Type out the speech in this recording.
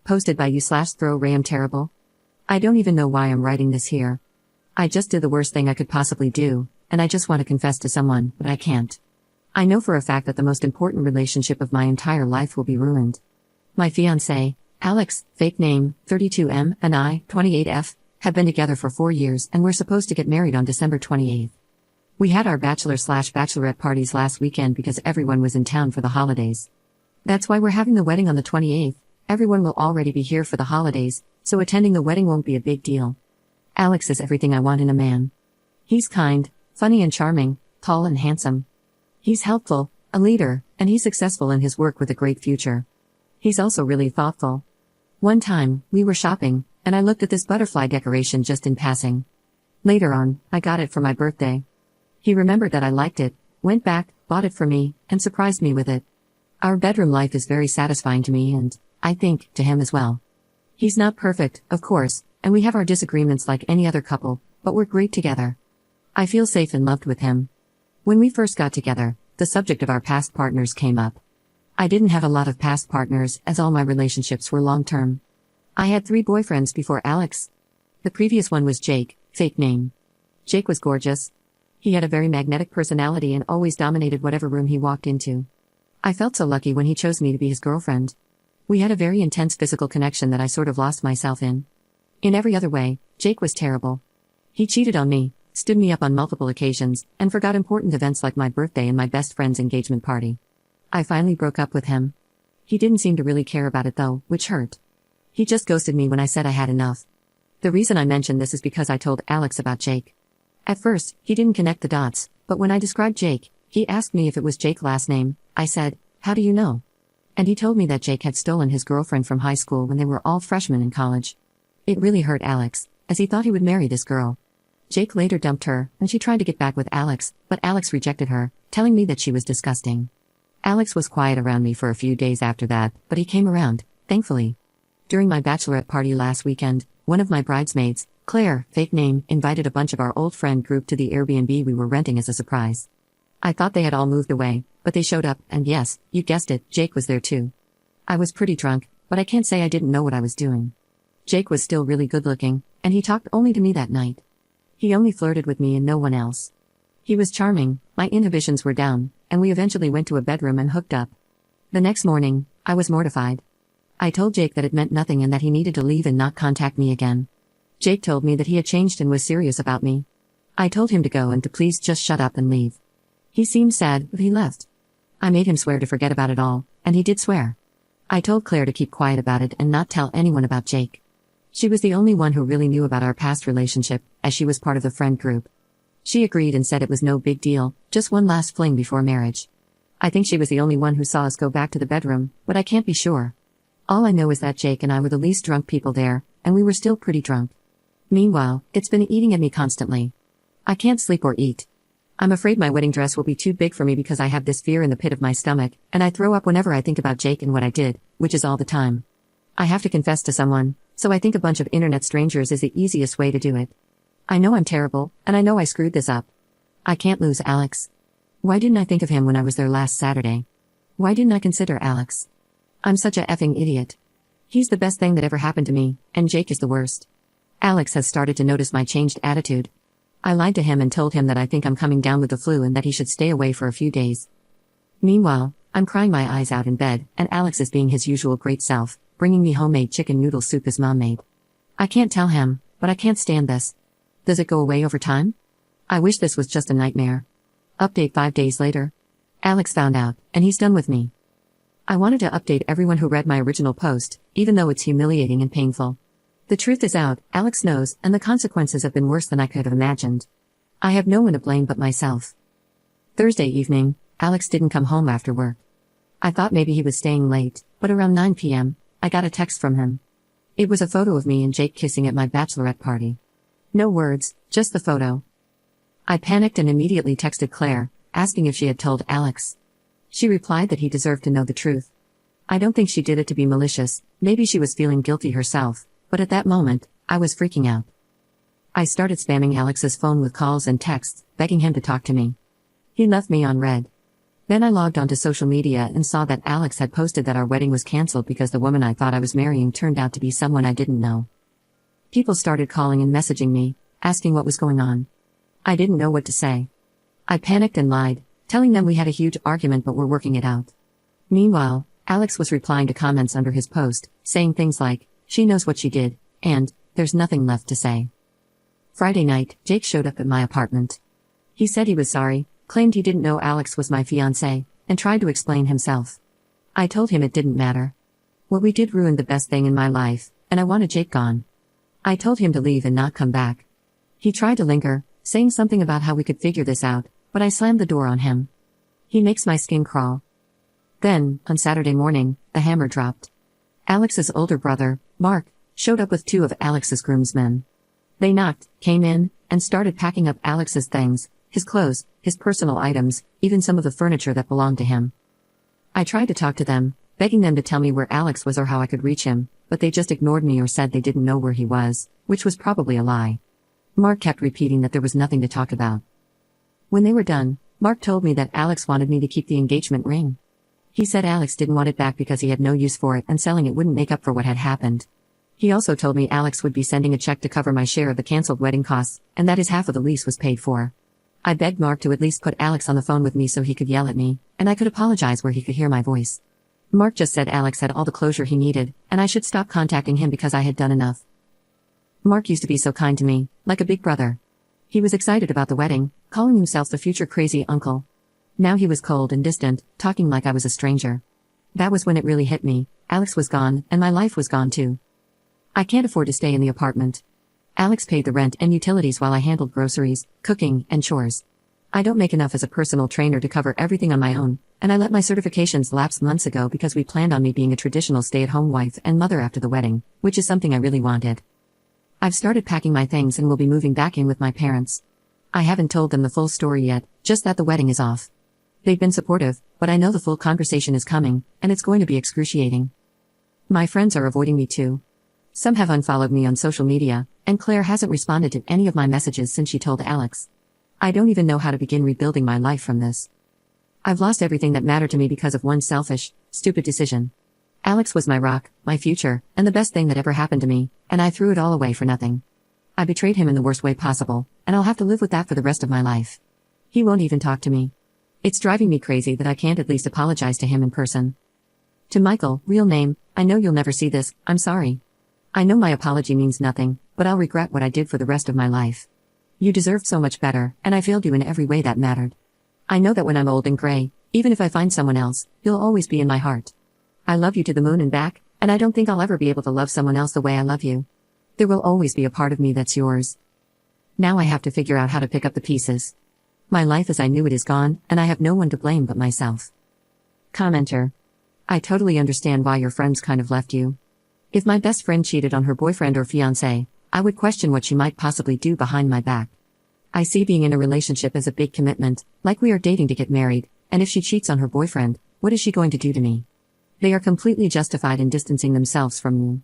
Posted by you/throw Ray. I'm terrible. I don't even know why I'm writing this here. I just did the worst thing I could possibly do, and I just want to confess to someone, but I can't. I know for a fact that the most important relationship of my entire life will be ruined. My fiancé, Alex, fake name, 32M, and I, 28F, have been together for 4 years and we're supposed to get married on December 28th. We had our bachelor/bachelorette parties last weekend because everyone was in town for the holidays. That's why we're having the wedding on the 28th. Everyone will already be here for the holidays, so attending the wedding won't be a big deal. Alex is everything I want in a man. He's kind, funny and charming, tall and handsome. He's helpful, a leader, and he's successful in his work with a great future. He's also really thoughtful. One time, we were shopping, and I looked at this butterfly decoration just in passing. Later on, I got it for my birthday. He remembered that I liked it, went back, bought it for me, and surprised me with it. Our bedroom life is very satisfying to me and, I think, to him as well. He's not perfect, of course, and we have our disagreements like any other couple, but we're great together. I feel safe and loved with him. When we first got together, the subject of our past partners came up. I didn't have a lot of past partners as all my relationships were long-term. I had 3 boyfriends before Alex. The previous one was Jake, fake name. Jake was gorgeous. He had a very magnetic personality and always dominated whatever room he walked into. I felt so lucky when he chose me to be his girlfriend. We had a very intense physical connection that I sort of lost myself in. In every other way, Jake was terrible. He cheated on me, stood me up on multiple occasions, and forgot important events like my birthday and my best friend's engagement party. I finally broke up with him. He didn't seem to really care about it though, which hurt. He just ghosted me when I said I had enough. The reason I mention this is because I told Alex about Jake. At first, he didn't connect the dots, but when I described Jake, he asked me if it was Jake's last name. I said, "How do you know?" And he told me that Jake had stolen his girlfriend from high school when they were all freshmen in college. It really hurt Alex, as he thought he would marry this girl. Jake later dumped her, and she tried to get back with Alex, but Alex rejected her, telling me that she was disgusting. Alex was quiet around me for a few days after that, but he came around, thankfully. During my bachelorette party last weekend, one of my bridesmaids, Claire, fake name, invited a bunch of our old friend group to the Airbnb we were renting as a surprise. I thought they had all moved away, but they showed up, and yes, you guessed it, Jake was there too. I was pretty drunk, but I can't say I didn't know what I was doing. Jake was still really good looking, and he talked only to me that night. He only flirted with me and no one else. He was charming, my inhibitions were down, and we eventually went to a bedroom and hooked up. The next morning, I was mortified. I told Jake that it meant nothing and that he needed to leave and not contact me again. Jake told me that he had changed and was serious about me. I told him to go and to please just shut up and leave. He seemed sad, but he left. I made him swear to forget about it all, and he did swear. I told Claire to keep quiet about it and not tell anyone about Jake. She was the only one who really knew about our past relationship, as she was part of the friend group. She agreed and said it was no big deal, just one last fling before marriage. I think she was the only one who saw us go back to the bedroom, but I can't be sure. All I know is that Jake and I were the least drunk people there, and we were still pretty drunk. Meanwhile, it's been eating at me constantly. I can't sleep or eat. I'm afraid my wedding dress will be too big for me because I have this fear in the pit of my stomach, and I throw up whenever I think about Jake and what I did, which is all the time. I have to confess to someone, so I think a bunch of internet strangers is the easiest way to do it. I know I'm terrible, and I know I screwed this up. I can't lose Alex. Why didn't I think of him when I was there last Saturday? Why didn't I consider Alex? I'm such a effing idiot. He's the best thing that ever happened to me, and Jake is the worst. Alex has started to notice my changed attitude. I lied to him and told him that I think I'm coming down with the flu and that he should stay away for a few days. Meanwhile, I'm crying my eyes out in bed, and Alex is being his usual great self, bringing me homemade chicken noodle soup his mom made. I can't tell him, but I can't stand this. Does it go away over time? I wish this was just a nightmare. Update 5 days later. Alex found out, and he's done with me. I wanted to update everyone who read my original post, even though it's humiliating and painful. The truth is out, Alex knows, and the consequences have been worse than I could have imagined. I have no one to blame but myself. Thursday evening, Alex didn't come home after work. I thought maybe he was staying late, but around 9 p.m., I got a text from him. It was a photo of me and Jake kissing at my bachelorette party. No words, just the photo. I panicked and immediately texted Claire, asking if she had told Alex. She replied that he deserved to know the truth. I don't think she did it to be malicious, maybe she was feeling guilty herself, but at that moment, I was freaking out. I started spamming Alex's phone with calls and texts, begging him to talk to me. He left me on read. Then I logged onto social media and saw that Alex had posted that our wedding was cancelled because the woman I thought I was marrying turned out to be someone I didn't know. People started calling and messaging me, asking what was going on. I didn't know what to say. I panicked and lied, telling them we had a huge argument but were working it out. Meanwhile, Alex was replying to comments under his post, saying things like, "She knows what she did," and, "There's nothing left to say." Friday night, Jake showed up at my apartment. He said he was sorry, claimed he didn't know Alex was my fiancé, and tried to explain himself. I told him it didn't matter. What we did ruined the best thing in my life, and I wanted Jake gone. I told him to leave and not come back. He tried to linger, saying something about how we could figure this out, but I slammed the door on him. He makes my skin crawl. Then, on Saturday morning, the hammer dropped. Alex's older brother, Mark, showed up with two of Alex's groomsmen. They knocked, came in, and started packing up Alex's things, his clothes, his personal items, even some of the furniture that belonged to him. I tried to talk to them, begging them to tell me where Alex was or how I could reach him, but they just ignored me or said they didn't know where he was, which was probably a lie. Mark kept repeating that there was nothing to talk about. When they were done, Mark told me that Alex wanted me to keep the engagement ring. He said Alex didn't want it back because he had no use for it and selling it wouldn't make up for what had happened. He also told me Alex would be sending a check to cover my share of the cancelled wedding costs, and that his half of the lease was paid for. I begged Mark to at least put Alex on the phone with me so he could yell at me, and I could apologize where he could hear my voice. Mark just said Alex had all the closure he needed, and I should stop contacting him because I had done enough. Mark used to be so kind to me, like a big brother. He was excited about the wedding, calling himself the future crazy uncle. Now he was cold and distant, talking like I was a stranger. That was when it really hit me. Alex was gone, and my life was gone too. I can't afford to stay in the apartment. Alex paid the rent and utilities while I handled groceries, cooking, and chores. I don't make enough as a personal trainer to cover everything on my own, and I let my certifications lapse months ago because we planned on me being a traditional stay-at-home wife and mother after the wedding, which is something I really wanted. I've started packing my things and will be moving back in with my parents. I haven't told them the full story yet, just that the wedding is off. They've been supportive, but I know the full conversation is coming, and it's going to be excruciating. My friends are avoiding me too. Some have unfollowed me on social media, and Claire hasn't responded to any of my messages since she told Alex. I don't even know how to begin rebuilding my life from this. I've lost everything that mattered to me because of one selfish, stupid decision. Alex was my rock, my future, and the best thing that ever happened to me, and I threw it all away for nothing. I betrayed him in the worst way possible, and I'll have to live with that for the rest of my life. He won't even talk to me. It's driving me crazy that I can't at least apologize to him in person. To Michael, real name, I know you'll never see this, I'm sorry. I know my apology means nothing, but I'll regret what I did for the rest of my life. You deserved so much better, and I failed you in every way that mattered. I know that when I'm old and gray, even if I find someone else, you'll always be in my heart. I love you to the moon and back, and I don't think I'll ever be able to love someone else the way I love you. There will always be a part of me that's yours. Now I have to figure out how to pick up the pieces. My life as I knew it is gone, and I have no one to blame but myself. Commenter. I totally understand why your friends kind of left you. If my best friend cheated on her boyfriend or fiancé, I would question what she might possibly do behind my back. I see being in a relationship as a big commitment, like we are dating to get married, and if she cheats on her boyfriend, what is she going to do to me? They are completely justified in distancing themselves from you.